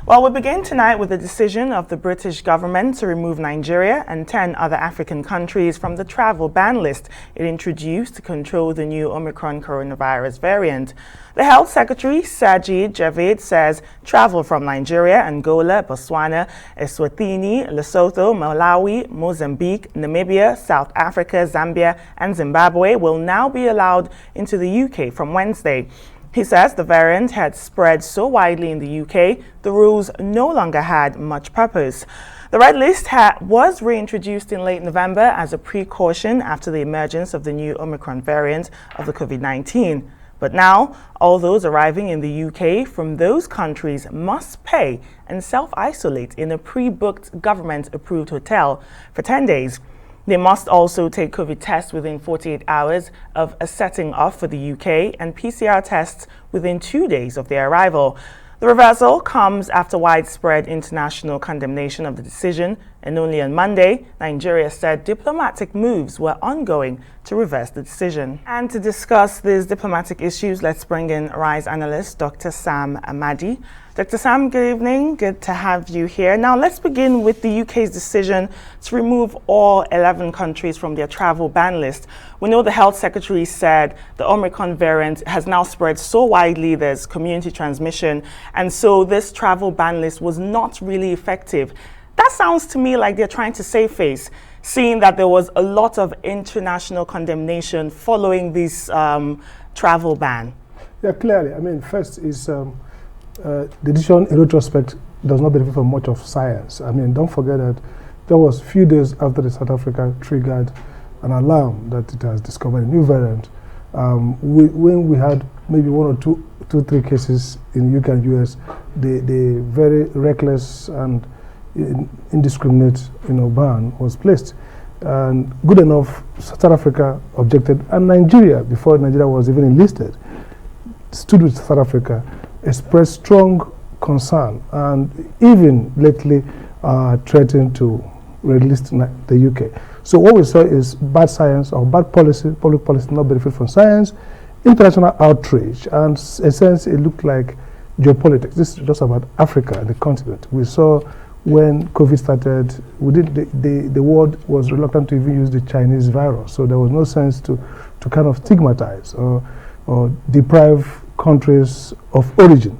Well, we begin tonight with the decision of the British government to remove Nigeria and 10 other African countries from the travel ban list it introduced to control the new Omicron coronavirus variant. The Health Secretary, Sajid Javid, says travel from Nigeria, Angola, Botswana, Eswatini, Lesotho, Malawi, Mozambique, Namibia, South Africa, Zambia, and Zimbabwe will now be allowed into the UK from Wednesday. He says the variant had spread so widely in the UK, the rules no longer had much purpose. The red list was reintroduced in late November as a precaution after the emergence of the new Omicron variant of the COVID-19. But now, all those arriving in the UK from those countries must pay and self-isolate in a pre-booked government-approved hotel for 10 days. They must also take COVID tests within 48 hours of a setting off for the UK and PCR tests within 2 days of their arrival. The reversal comes after widespread international condemnation of the decision, and only on Monday, Nigeria said diplomatic moves were ongoing to reverse the decision. And to discuss these diplomatic issues, let's bring in RISE analyst Dr. Sam Amadi. Dr. Sam, good evening. Good to have you here. Now, let's begin with the UK's decision to remove all 11 countries from their travel ban list. We know the Health Secretary said the Omicron variant has now spread so widely, there's community transmission, and so this travel ban list was not really effective. That sounds to me like they're trying to save face, seeing that there was a lot of international condemnation following this travel ban. Yeah, clearly. I mean, first is the decision in retrospect does not benefit from much of science. I mean, don't forget that there was a few days after the South Africa triggered an alarm that it has discovered a new variant. When we had maybe one or two, three cases in UK and US, the very reckless and indiscriminate, ban was placed. And good enough, South Africa objected, and Nigeria, before Nigeria was even enlisted, stood with South Africa, expressed strong concern, and even lately threatened to release the UK. So what we saw is bad science or bad policy, public policy not benefit from science, international outrage, and in a sense it looked like geopolitics. This is just about Africa and the continent. We saw when COVID started, the world was reluctant to even use the Chinese virus, so there was no sense to kind of stigmatize or deprive countries of origin.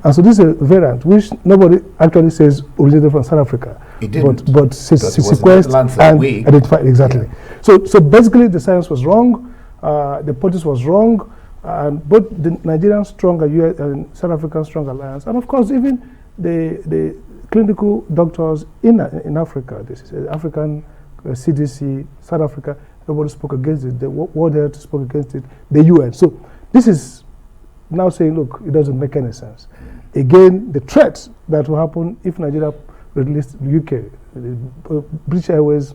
And so this is a variant which nobody actually says originated from South Africa. It didn't. But sequenced and identified. Exactly. Yeah. So basically the science was wrong, the politics was wrong, and both the Nigerian strong US and South African strong alliance, and of course even the clinical doctors in Africa, this is African CDC, South Africa, everybody spoke against it, the World Health spoke against it, the UN. So this is now saying, look, it doesn't make any sense. Again, the threat that will happen if Nigeria released the UK, British Airways,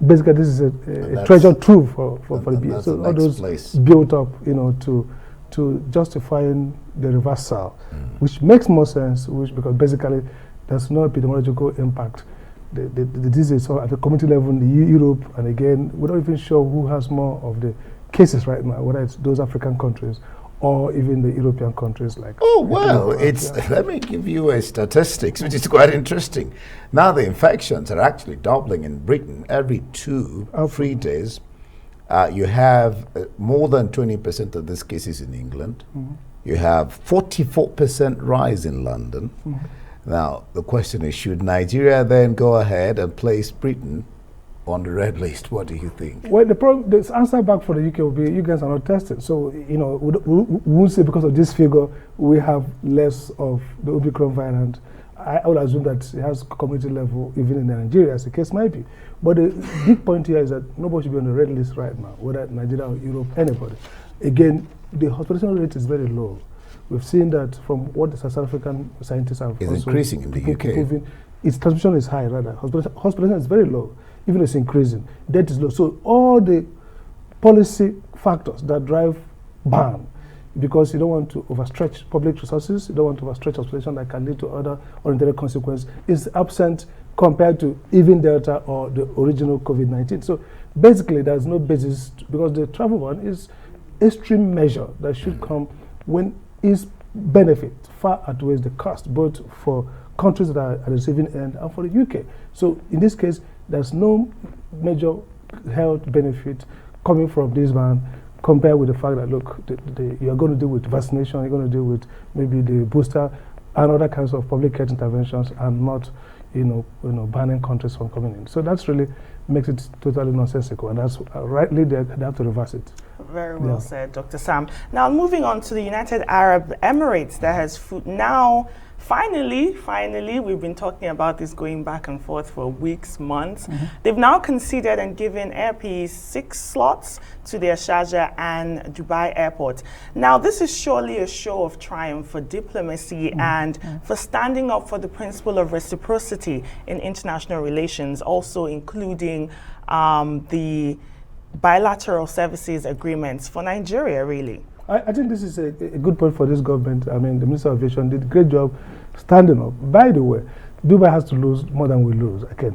basically this is a treasure trove for the BA. So all those built up, to justifying the reversal, which makes more sense, because basically there's no epidemiological impact. The disease is at the community level in Europe, and again, we're not even sure who has more of the cases right now, whether it's those African countries or even the European countries like. Oh, well, let me give you a statistics, which is quite interesting. Now the infections are actually doubling in Britain every 3 days. You have more than 20% of these cases in England. You have 44% rise in London. Now, the question is, should Nigeria then go ahead and place Britain on the red list? What do you think? Well, the answer back for the UK will be, you guys are not tested. So, we won't say because of this figure, we have less of the Omicron variant. I would assume that it has community level, even in Nigeria, as the case might be. But the big point here is that nobody should be on the red list right now, whether Nigeria or Europe, anybody. Again, the hospitalization rate is very low. We've seen that from what the South African scientists have it's increasing in the UK. Proving, its transmission is high, rather. Hospitalization is very low, even it's increasing. Death is low. So all the policy factors that drive ban, because you don't want to overstretch public resources, you don't want to overstretch hospitalization that can lead to other unintended consequences, is absent compared to even Delta or the original COVID-19. So basically, there's no basis, because the travel ban is extreme measure that should come when its benefit far outweighs the cost, both for countries that are at the receiving end and for the UK. So in this case, there's no major health benefit coming from this ban compared with the fact that, look, you're going to deal with vaccination, you're going to deal with maybe the booster and other kinds of public health interventions, and not, banning countries from coming in. So that's really makes it totally nonsensical, and that's rightly they have to reverse it. Very well said, Dr. Sam. Now, moving on to the United Arab Emirates, that has now finally, we've been talking about this going back and forth for weeks, months. They've now conceded and given Air Peace 6 slots to their Sharjah and Dubai airports. Now, this is surely a show of triumph for diplomacy and for standing up for the principle of reciprocity in international relations, also including the bilateral services agreements for Nigeria, really. I think this is a good point for this government. I mean, the Minister of Aviation did a great job standing up. By the way, Dubai has to lose more than we lose. Again,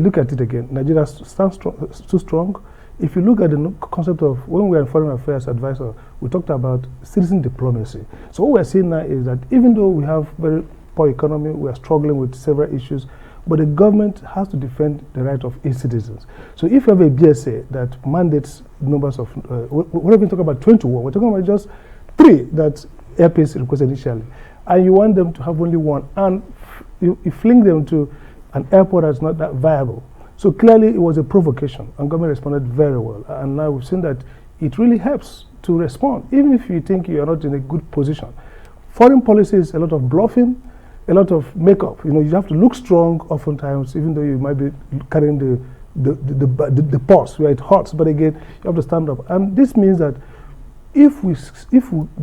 look at it again. Nigeria stands too strong. If you look at the concept of, when we were in Foreign Affairs Advisor, we talked about citizen diplomacy. So what we're seeing now is that even though we have very poor economy, we are struggling with several issues, but the government has to defend the right of its citizens. So if you have a BSA that mandates numbers of, we're even talking about 21, we're talking about just 3 that Air Peace requested initially, and you want them to have only 1, and you fling them to an airport that's not that viable. So clearly it was a provocation, and government responded very well. And now we've seen that it really helps to respond, even if you think you are not in a good position. Foreign policy is a lot of bluffing, a lot of makeup. You have to look strong oftentimes, even though you might be carrying the pulse where it hurts. But again, you have to stand up. And this means that if we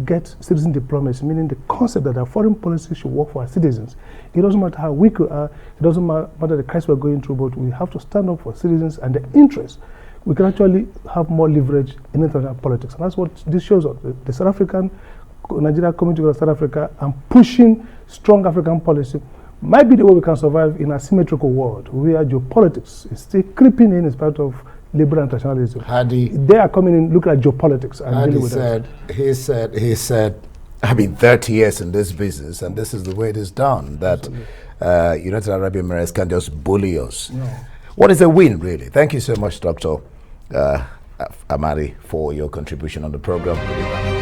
get citizen diplomacy, meaning the concept that our foreign policy should work for our citizens, it doesn't matter how weak we are, it doesn't matter the crisis we're going through, but we have to stand up for citizens and their interests. We can actually have more leverage in international politics. And that's what this shows us. The South African, Nigeria coming together with South Africa and pushing strong African policy might be the way we can survive in a symmetrical world where geopolitics is still creeping in spite of liberal internationalism. They are coming in, look at geopolitics and dealing with it. He said, I've been 30 years in this business, and this is the way it is done, that United Arab Emirates can just bully us. No. What is a win, really? Thank you so much, Dr. Amadi, for your contribution on the program.